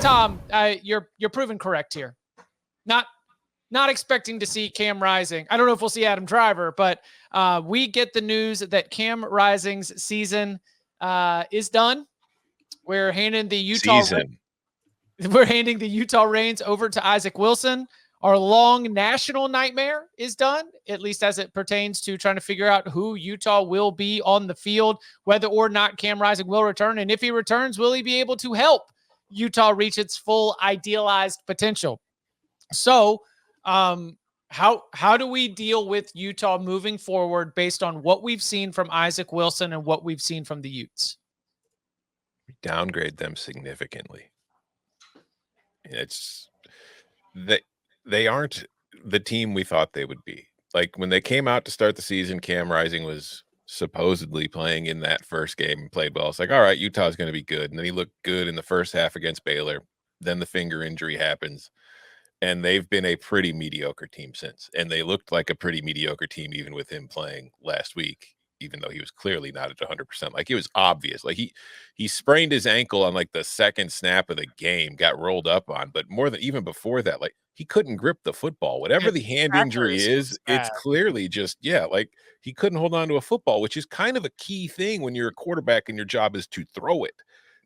Tom, you're proven correct here. Not expecting to see Cam Rising. I don't know if we'll see Adam Driver, but we get the news that Cam Rising's season is done. We're handing the Utah reins over to Isaac Wilson. Our long national nightmare is done, at least as it pertains to trying to figure out who Utah will be on the field, whether or not Cam Rising will return. And if he returns, will he be able to help Utah reach its full idealized potential? So how do we deal with Utah moving forward based on what we've seen from Isaac Wilson and what we've seen from the Utes? Downgrade them significantly. It's they aren't the team we thought they would be. Like when they came out to start the season, Cam Rising was supposedly playing in that first game and played well. It's like, all right, Utah's going to be good. And then he looked good in the first half against Baylor. Then the finger injury happens. And they've been a pretty mediocre team since. And they looked like a pretty mediocre team even with him playing last week, even though he was clearly not at 100%. Like it was obvious. Like he sprained his ankle on like the second snap of the game, got rolled up on. But more than even before that, like he couldn't grip the football. Whatever the hand injury is, it's clearly just, like he couldn't hold on to a football, which is kind of a key thing when you're a quarterback and your job is to throw it.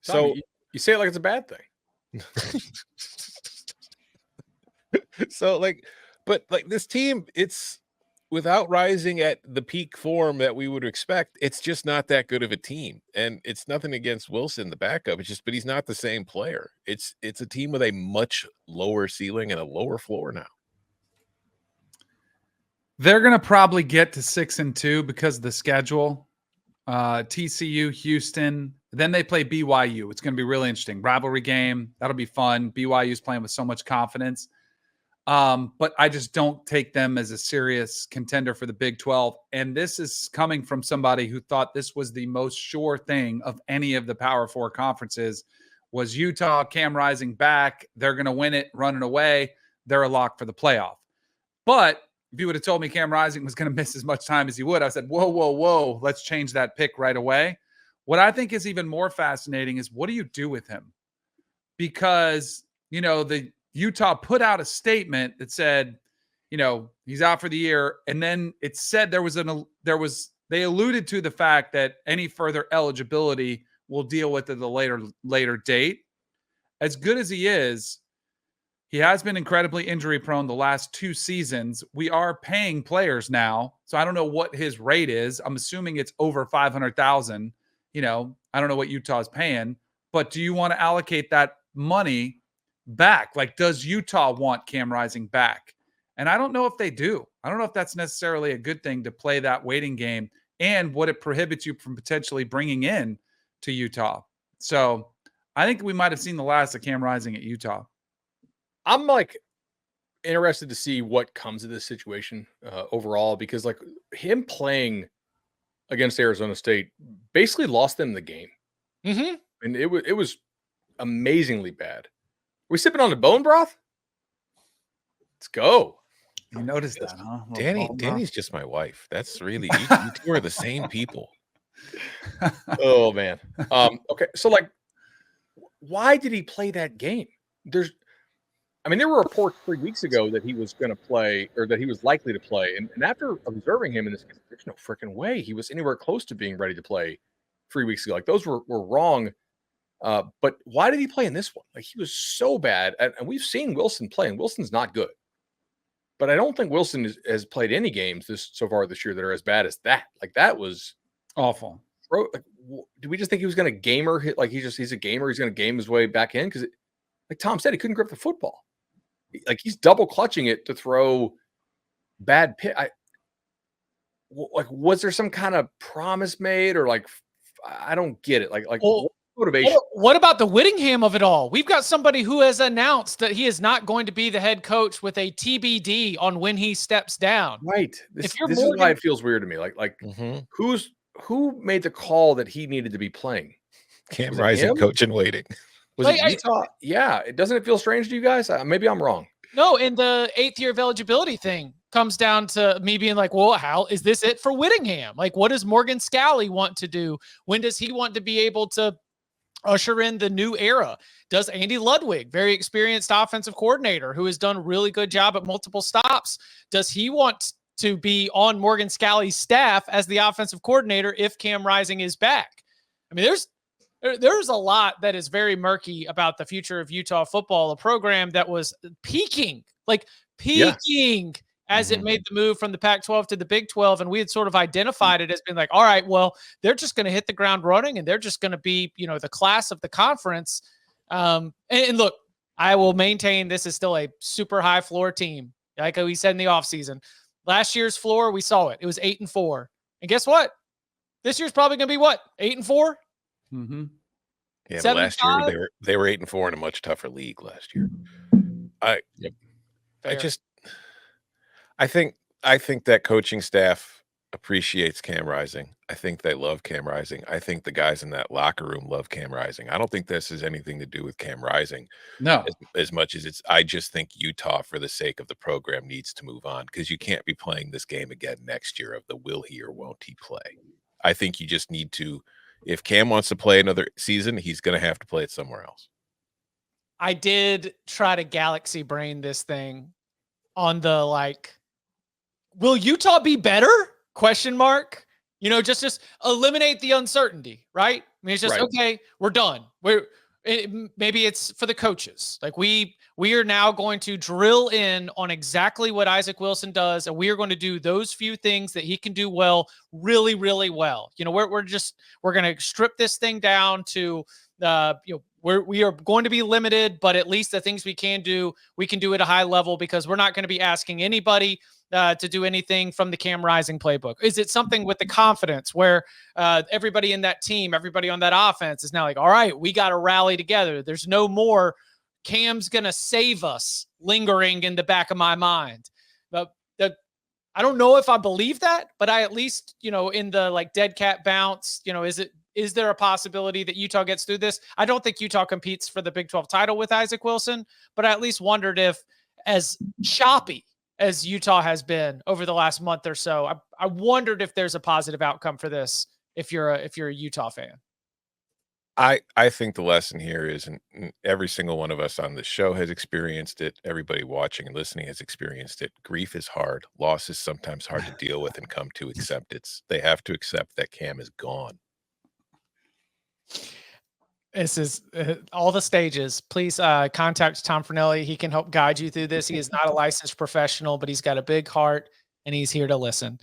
So you say it like it's a bad thing. So but this team, it's without Rising at the peak form that we would expect, it's just not that good of a team. And it's nothing against Wilson, the backup. It's just, but he's not the same player. It's a team with a much lower ceiling and a lower floor now. They're going to probably get to 6-2 because of the schedule. TCU, Houston, then they play BYU. It's going to be really interesting. Rivalry game. That'll be fun. BYU's playing with so much confidence. But I just don't take them as a serious contender for the Big 12. And this is coming from somebody who thought this was the most sure thing of any of the Power Four conferences was Utah, Cam Rising back. They're going to win it, running away. They're a lock for the playoff. But if you would have told me Cam Rising was going to miss as much time as he would, I said, whoa, let's change that pick right away. What I think is even more fascinating is what do you do with him? Because, the Utah put out a statement that said, he's out for the year. And then it said they alluded to the fact that any further eligibility will deal with at a later date. As good as he is, he has been incredibly injury prone the last 2 seasons. We are paying players now. So I don't know what his rate is. I'm assuming it's over 500,000. I don't know what Utah's paying, but do you want to allocate that money back? Like, does Utah want Cam Rising back? And I don't know if they do. I don't know if that's necessarily a good thing to play that waiting game and what it prohibits you from potentially bringing in to Utah. So I think we might have seen the last of Cam Rising at Utah. I'm interested to see what comes of this situation overall, because him playing against Arizona State basically lost them the game. Mm-hmm. And it was amazingly bad. We sipping on the bone broth? Let's go. You noticed that, huh? Danny's just my wife. That's really you two are the same people. Oh man. Okay. So why did he play that game? There were reports 3 weeks ago that he was going to play, or that he was likely to play. And after observing him in this, there's no freaking way he was anywhere close to being ready to play 3 weeks ago. Those were wrong. But why did he play in this one? He was so bad. And we've seen Wilson play, and Wilson's not good. But I don't think Wilson has played any games so far this year that are as bad as that. That was awful. Bro, do we just think he was going to gamer? He's a gamer. He's going to game his way back in? Because like Tom said, he couldn't grip the football. He's double clutching it to throw bad pit. Was there some kind of promise made, or I don't get it. Motivation. What about the Whittingham of it all? We've got somebody who has announced that he is not going to be the head coach with a TBD on when he steps down. Right. This is why it feels weird to me. Who made the call that he needed to be playing? Cam Rising, coach in waiting. Was it Utah? Yeah. Doesn't it feel strange to you guys? Maybe I'm wrong. No, and the 8th year of eligibility thing comes down to me being how is this it for Whittingham? What does Morgan Scalley want to do? When does he want to be able to usher in the new era? Does Andy Ludwig, very experienced offensive coordinator who has done a really good job at multiple stops, does he want to be on Morgan Scalley's staff as the offensive coordinator if Cam Rising is back? I mean, there's a lot that is very murky about the future of Utah football, a program that was peaking as it made the move from the Pac-12 to the Big 12. And we had sort of identified it as being like, all right, well, they're just going to hit the ground running and they're just going to be, the class of the conference. And look, I will maintain this is still a super high floor team. Like we said in the offseason, last year's floor, we saw it. It was 8-4. And guess what? This year's probably going to be what? 8-4? Mm-hmm. Yeah, but last year they were 8-4 in a much tougher league last year. I think that coaching staff appreciates Cam Rising. I think they love Cam Rising. I think the guys in that locker room love Cam Rising. I don't think this has anything to do with Cam Rising. No, as much as I just think Utah, for the sake of the program, needs to move on, because you can't be playing this game again next year of the will he or won't he play. I think you just need to. If Cam wants to play another season, he's going to have to play it somewhere else. I did try to galaxy brain this thing on the will Utah be better? ? Just eliminate the uncertainty, right? I mean, it's just, okay, we're done. Maybe it's for the coaches. We are now going to drill in on exactly what Isaac Wilson does, and we are going to do those few things that he can do well, really, really well. We're going to strip this thing down to, we are going to be limited, but at least the things we can do at a high level, because we're not going to be asking anybody to do anything from the Cam Rising playbook. Is it something with the confidence where everybody in that team, everybody on that offense is now like, all right, we got to rally together. There's no more Cam's going to save us lingering in the back of my mind. But I don't know if I believe that, but I at least, in the dead cat bounce, is there a possibility that Utah gets through this? I don't think Utah competes for the Big 12 title with Isaac Wilson, but I at least wondered if, as choppy as Utah has been over the last month or so, I wondered if there's a positive outcome for this if you're a Utah fan. I think the lesson here is, and every single one of us on this show has experienced it. Everybody watching and listening has experienced it. Grief is hard. Loss is sometimes hard to deal with and come to accept. They have to accept that Cam is gone. This is all the stages. Please contact Tom Fornelli. He can help guide you through this. He is not a licensed professional, but he's got a big heart and he's here to listen.